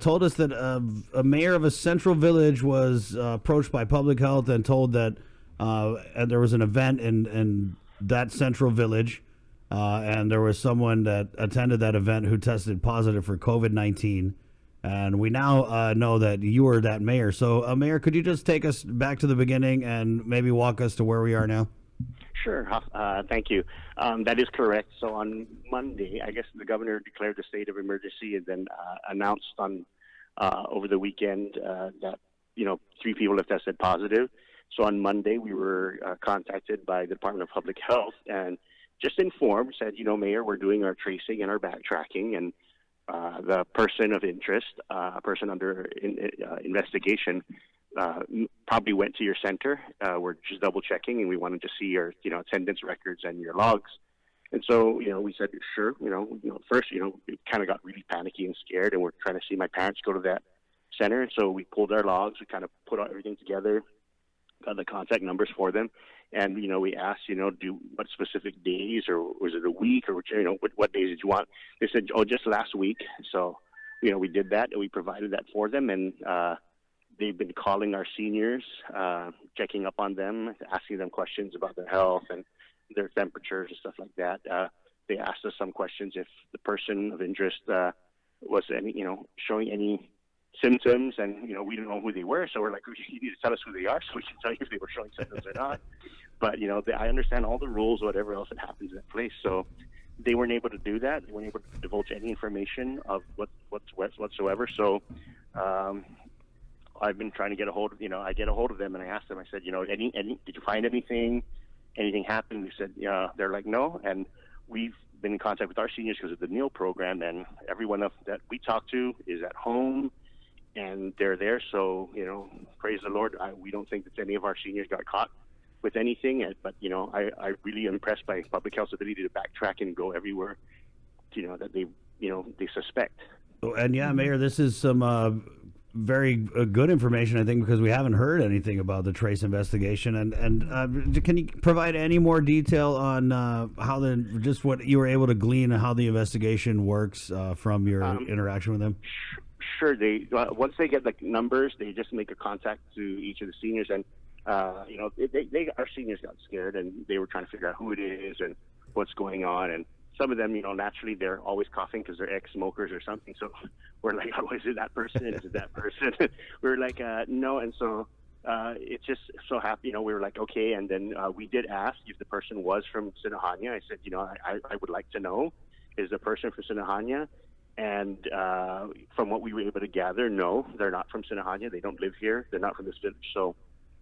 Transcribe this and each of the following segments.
told us that a mayor of a central village was approached by public health and told that there was an event in that central village, and there was someone that attended that event who tested positive for COVID-19. And we now know that you were that mayor. So, Mayor, could you just take us back to the beginning and maybe walk us to where we are now? Sure. Thank you. That is correct. So on Monday, I guess the governor declared the state of emergency and then announced on over the weekend that 3 people have tested positive. So on Monday, we were contacted by the Department of Public Health and just informed, said, Mayor, we're doing our tracing and our backtracking, and the person of interest, a person under investigation, probably went to your center. We're just double checking, and we wanted to see your, attendance records and your logs. And so, we said, sure. First, we kind of got really panicky and scared, and we're trying to see my parents go to that center. And so we pulled our logs, we kind of put everything together, got the contact numbers for them, and we asked, what specific days, or was it a week, or what days did you want? They said, just last week. So, we did that, and we provided that for them, and they've been calling our seniors, checking up on them, asking them questions about their health and their temperatures and stuff like that. They asked us some questions if the person of interest was showing any symptoms, and we don't know who they were, so we're like, you need to tell us who they are so we can tell you if they were showing symptoms or not. But I understand all the rules, whatever else that happens in that place. So they weren't able to do that. They weren't able to divulge any information of whatsoever. So I've been trying to get a hold of, I get a hold of them, and I asked them, I said, any did you find anything happened? They said, yeah. They're like, no. And we've been in contact with our seniors because of the meal program, and everyone that we talk to is at home and they're there. So, praise the Lord. We don't think that any of our seniors got caught with anything, but I really am impressed by public health's ability to backtrack and go everywhere, that they suspect. And yeah, Mayor, this is some very good information, I think, because we haven't heard anything about the trace investigation. And can you provide any more detail on how just what you were able to glean and how the investigation works from your interaction with them? Sure. They once they get the numbers, they just make a contact to each of the seniors, and our seniors got scared, and they were trying to figure out who it is and what's going on. And some of them, naturally, they're always coughing because they're ex-smokers or something. So we're like, oh, is it that person? Is it that person? We're like, no. And so it's just so happy, we were like, okay. And then we did ask if the person was from Sinajana. I said, I would like to know, is the person from Sinajana? And from what we were able to gather, no, they're not from Sinajana. They don't live here. They're not from this village. So,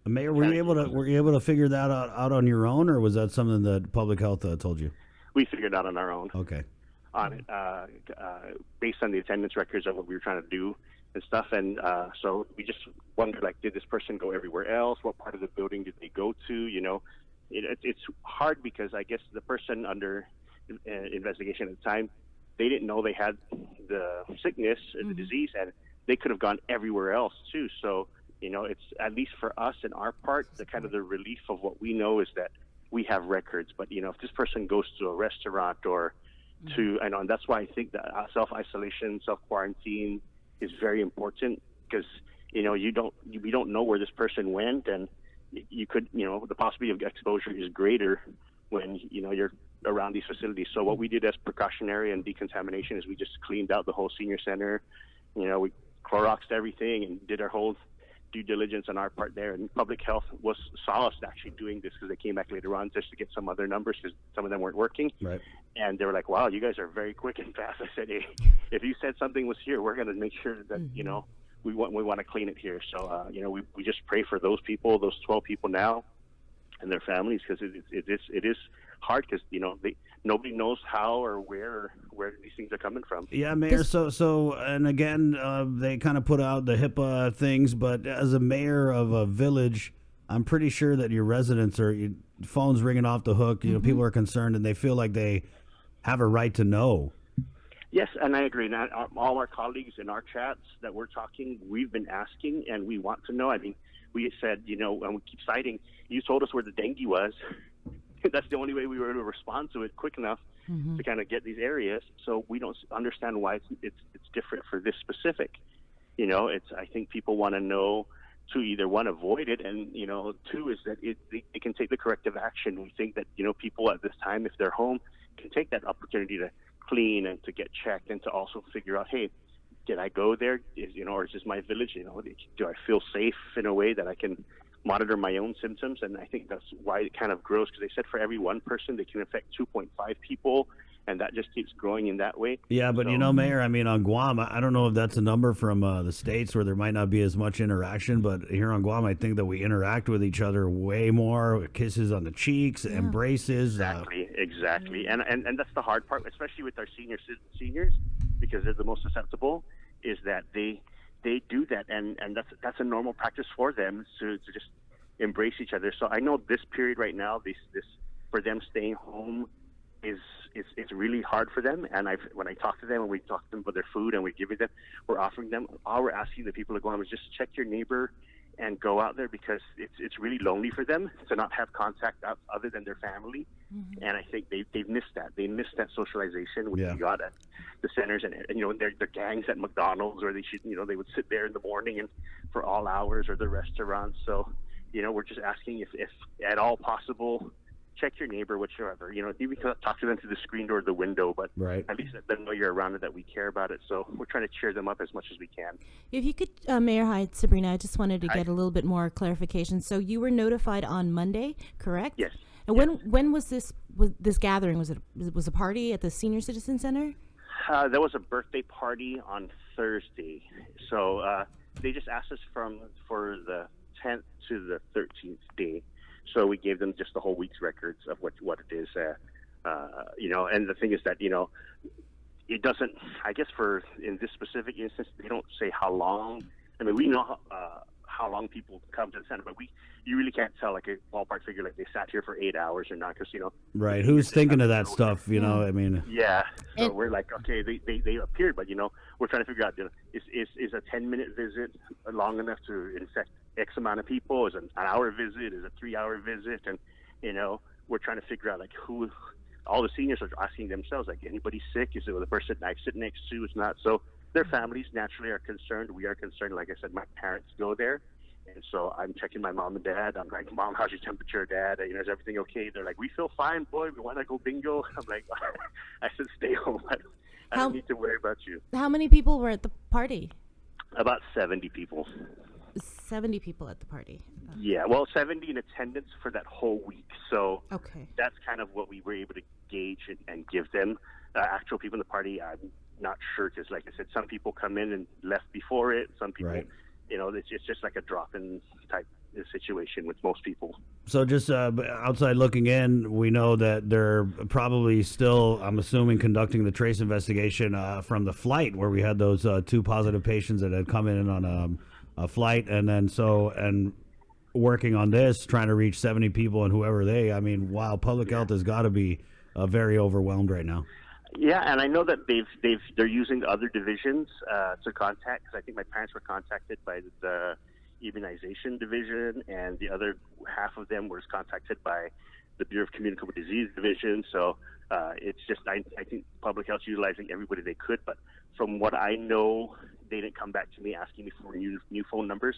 Mayor, were you able to figure that out on your own, or was that something that public health told you? We figured out on our own. Okay. On it, based on the attendance records of what we were trying to do and stuff, and so we just wondered, like, did this person go everywhere else? What part of the building did they go to? It's hard because I guess the person under investigation at the time, they didn't know they had the sickness, the disease, and they could have gone everywhere else too. So, it's at least for us and our part, the kind of the relief of what we know is that we have records. But, if this person goes to a restaurant or and that's why I think that self-isolation, self-quarantine is very important, because, we don't know where this person went, and you could, the possibility of exposure is greater when, you're around these facilities. So what we did as precautionary and decontamination is we just cleaned out the whole senior center. We Cloroxed everything and did our whole due diligence on our part there. And public health saw us actually doing this, because they came back later on just to get some other numbers, because some of them weren't working. Right. And they were like, wow, you guys are very quick and fast. I said, hey, if you said something was here, we're going to make sure that, we want to clean it here. So, we just pray for those people, those 12 people now, and their families, because it is hard, because nobody knows how or where these things are coming from. Yeah, Mayor. So and again, they kind of put out the HIPAA things, but as a mayor of a village, I'm pretty sure that your residents your phones ringing off the hook. People are concerned, and they feel like they have a right to know. Yes, and I agree. Now, all our colleagues in our chats that we're talking, we've been asking, and we want to know. I mean, we said, and we keep citing, you told us where the dengue was. That's the only way we were able to respond to it quick enough to kind of get these areas. So we don't understand why it's different for this specific. I think people want to know to either one, avoid it, and two is that they can take the corrective action. We think that people at this time, if they're home, can take that opportunity to clean and to get checked and to also figure out, hey, did I go there? Or is this my village? Do I feel safe in a way that I can monitor my own symptoms? And I think that's why it kind of grows, because they said for every one person, they can affect 2.5 people. And that just keeps growing in that way. Yeah, but Mayor, I mean, on Guam, I don't know if that's a number from the States where there might not be as much interaction, but here on Guam, I think that we interact with each other way more, kisses on the cheeks, embraces. Exactly. And that's the hard part, especially with our seniors, because they're the most susceptible, is that they do that. And that's a normal practice for them to just embrace each other. So I know this period right now, this for them staying home, it's really hard for them. And when I talk to them and we talk to them about their food and we give it them, we're offering them, all we're asking the people to go on is just check your neighbor and go out there, because it's really lonely for them to not have contact other than their family. Mm-hmm. And I think they've missed that. They missed that socialization we got at the centers, and their gangs at McDonald's, or they would sit there in the morning and for all hours, or the restaurants. So we're just asking if at all possible, check your neighbor, whichever. You can talk to them through the screen door or the window, but at least let them know you're around and that we care about it. So we're trying to cheer them up as much as we can. If you could, Mayor, hi, Sabrina, I just wanted to get a little bit more clarification. So you were notified on Monday, correct? Yes. And when was this gathering? Was a party at the Senior Citizen Center? There was a birthday party on Thursday. So they just asked us for the 10th to the 13th day. So we gave them just the whole week's records of what it is, and the thing is that, it doesn't, I guess in this specific instance, they don't say how long. I mean, we know how long people come to the center, but you really can't tell like a ballpark figure, like they sat here for 8 hours or not, because, Right. Who's thinking of that stuff, I mean. Yeah. So we're like, okay, they appeared, but, we're trying to figure out, is a 10-minute visit long enough to infect X amount of people? Is it an hour visit? Is it a 3-hour visit? And, we're trying to figure out like who, all the seniors are asking themselves, like, anybody sick? Is it the person I sit next to? It's not. So their families naturally are concerned. We are concerned. Like I said, my parents go there. And so I'm checking my mom and dad. I'm like, Mom, how's your temperature, Dad? Is everything okay? They're like, we feel fine, boy. We want to go bingo. I'm like, I said, stay home. I don't need to worry about you. How many people were at the party? About 70 people. 70 people at the party. Oh. Yeah, well, 70 in attendance for that whole week. So okay, that's kind of what we were able to gauge and give them. Actual people in the party, I'm not sure, because like I said, some people come in and left before it. Some people, it's just like a drop-in type situation with most people. So just outside looking in, we know that they're probably still, I'm assuming, conducting the trace investigation from the flight where we had those 2 positive patients that had come in on a flight, and working on this, trying to reach 70 people and whoever wow, public health has got to be very overwhelmed right now. Yeah, and I know that they're using other divisions to contact, because I think my parents were contacted by the immunization division, and the other half of them was contacted by the Bureau of Communicable Disease division. So it's just, I think public health utilizing everybody they could, but from what I know, they didn't come back to me asking me for new phone numbers.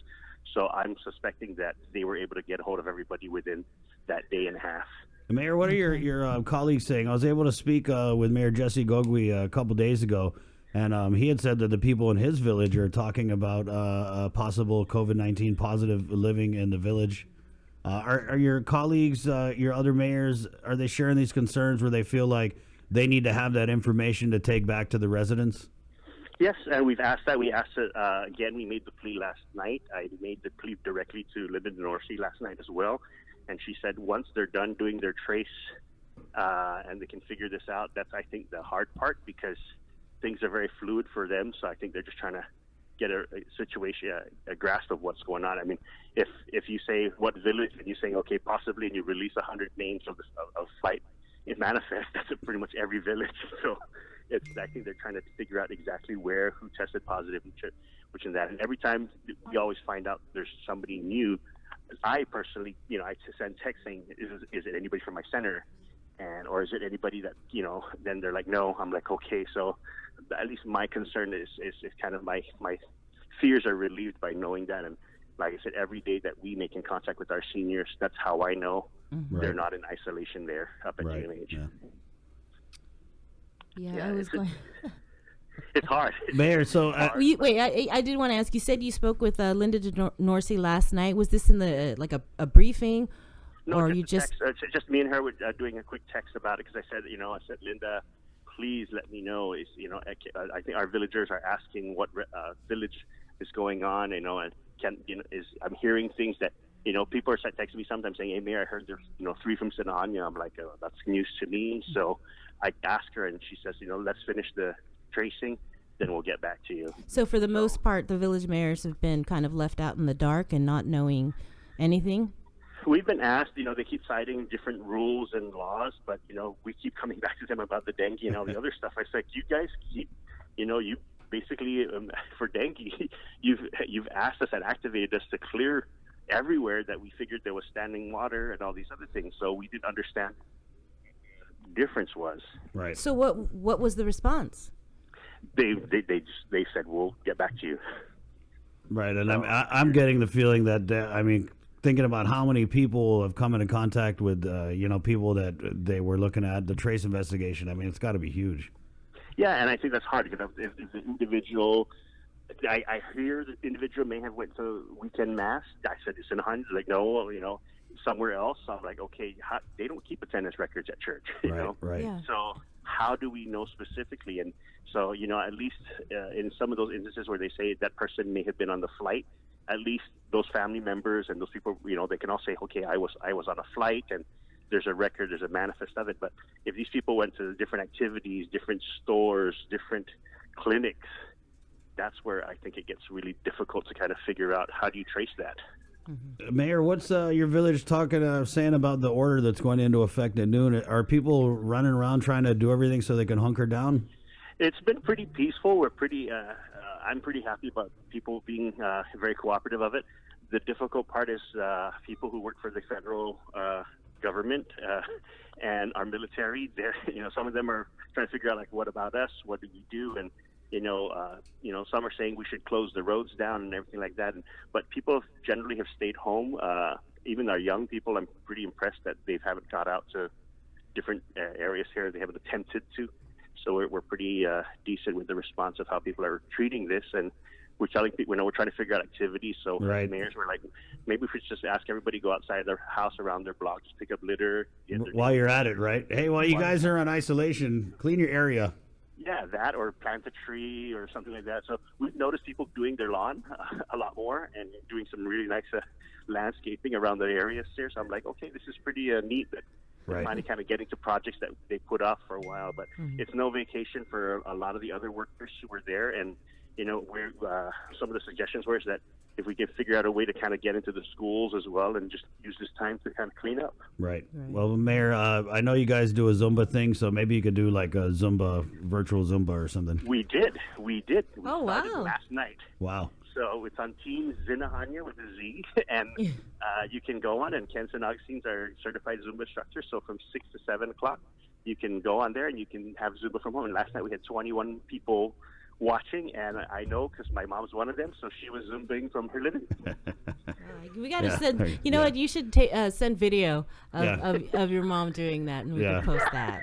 So I'm suspecting that they were able to get a hold of everybody within that day and a half. Mayor, what are your colleagues saying? I was able to speak with Mayor Jesse Gogwe a couple days ago, and he had said that the people in his village are talking about possible COVID-19 positive living in the village. Are your colleagues, your other mayors, are they sharing these concerns where they feel like they need to have that information to take back to the residents? Yes, and we've asked that. We asked it again. We made the plea last night. I made the plea directly to Linda Norcy last night as well. And she said once they're done doing their trace and they can figure this out, that's, I think, the hard part, because things are very fluid for them. So I think they're just trying to get a situation, a grasp of what's going on. I mean, if you say what village, and you say, okay, possibly, and you release 100 names of flight, it manifests. That's pretty much every village. So I think they're trying to figure out exactly who tested positive, which and that. And every time we always find out there's somebody new, I personally, I send text saying, is it anybody from my center? Or is it anybody that, then they're like, no. I'm like, okay. So at least my concern is kind of my fears are relieved by knowing that. And like I said, every day that we make in contact with our seniors, that's how I know they're not in isolation there up at JMH. Yeah, I was going. It's hard. Mayor, so Wait, I did want to ask. You said you spoke with Linda DeNorsi last night. Was this in the like a briefing, No, or just you a just? text. Just me and her were doing a quick text about it, because I said, Linda, please let me know. I think our villagers are asking what village is going on. And I'm hearing things that people are texting me sometimes saying, "Hey, Mayor, I heard there's 3 from Sinajana." I'm like, that's news to me. So I asked her, and she says, let's finish the tracing, then we'll get back to you. So for the most part, the village mayors have been kind of left out in the dark and not knowing anything. We've been asked, they keep citing different rules and laws, but, we keep coming back to them about the dengue and all the other stuff. I said, you guys keep, you basically, for dengue, you've asked us and activated us to clear everywhere that we figured there was standing water and all these other things. So we didn't understand what the difference was. right. So what was the response? They said, we'll get back to you. Right, and I'm getting the feeling that thinking about how many people have come into contact with people that they were looking at the trace investigation. It's got to be huge. Yeah, and I think that's hard, because if the individual, I hear the individual may have went to weekend mass. I said it's in hundreds. Like, no, somewhere else. So I'm like, okay, they don't keep attendance records at church. Right. Yeah. So how do we know specifically? And so, at least in some of those instances where they say that person may have been on the flight, at least those family members and those people, they can all say, okay, I was on a flight, and there's a record, there's a manifest of it. But if these people went to different activities, different stores, different clinics, that's where I think it gets really difficult to kind of figure out, how do you trace that? Mayor, what's your village saying about the order that's going into effect at noon? Are people running around trying to do everything so they can hunker down? It's been pretty peaceful. We're pretty. I'm pretty happy about people being very cooperative of it. The difficult part is people who work for the federal government and our military. They're, some of them are trying to figure out, like, what about us? What do we do? And some are saying we should close the roads down and everything like that. But people generally have stayed home. Even our young people, I'm pretty impressed that they haven't got out to different areas here. They haven't attempted to. So we're pretty decent with the response of how people are treating this. And we're telling people, we're trying to figure out activities. So mayors were like, maybe we should just ask everybody to go outside their house, around their block, just pick up litter. While you're at it, right? Hey, while you guys are on isolation, clean your area. Yeah, that, or plant a tree or something like that. So we've noticed people doing their lawn a lot more, and doing some really nice landscaping around the areas there. So I'm like, okay, this is pretty neat that they're finally kind of getting to projects that they put off for a while. But it's no vacation for a lot of the other workers who were there. And, where some of the suggestions were is that if we could figure out a way to kind of get into the schools as well, and just use this time to kind of clean up. Right. Well, Mayor, I know you guys do a Zumba thing, so maybe you could do like a virtual Zumba or something. We did. We wow. Last night. Wow. it's on Team Sinajana with a Z, and you can go on, and Ken and Augustine's our certified Zumba instructor. So from 6 to 7 o'clock, you can go on there and you can have Zumba from home. And last night we had 21 people watching, and I know because my mom's one of them, so she was Zumbing from her living room. We got to send, you know what, you should send video of your mom doing that, and we can post that.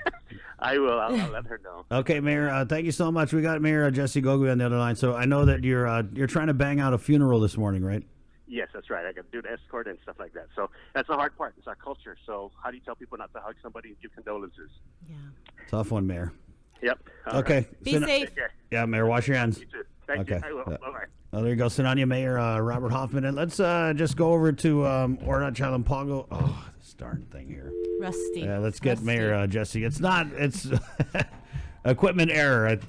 I will. I'll let her know. Okay, Mayor, thank you so much. We got Mayor Jesse Gogu on the other line, so I know that you're trying to bang out a funeral this morning, right? Yes, that's right. I got to do an escort and stuff like that. So that's the hard part. It's our culture. So how do you tell people not to hug somebody and give condolences? Yeah. Tough one, Mayor. Yep. Okay. Right. Be safe. Yeah, Mayor, wash your hands. You too. Thank you. I will. Bye-bye. There you go, Sinajana Mayor Robert Hoffman. And let's just go over to Orna Chalampago. Oh, this darn thing here. Rusty. Yeah, let's get Mayor Jesse. It's equipment error.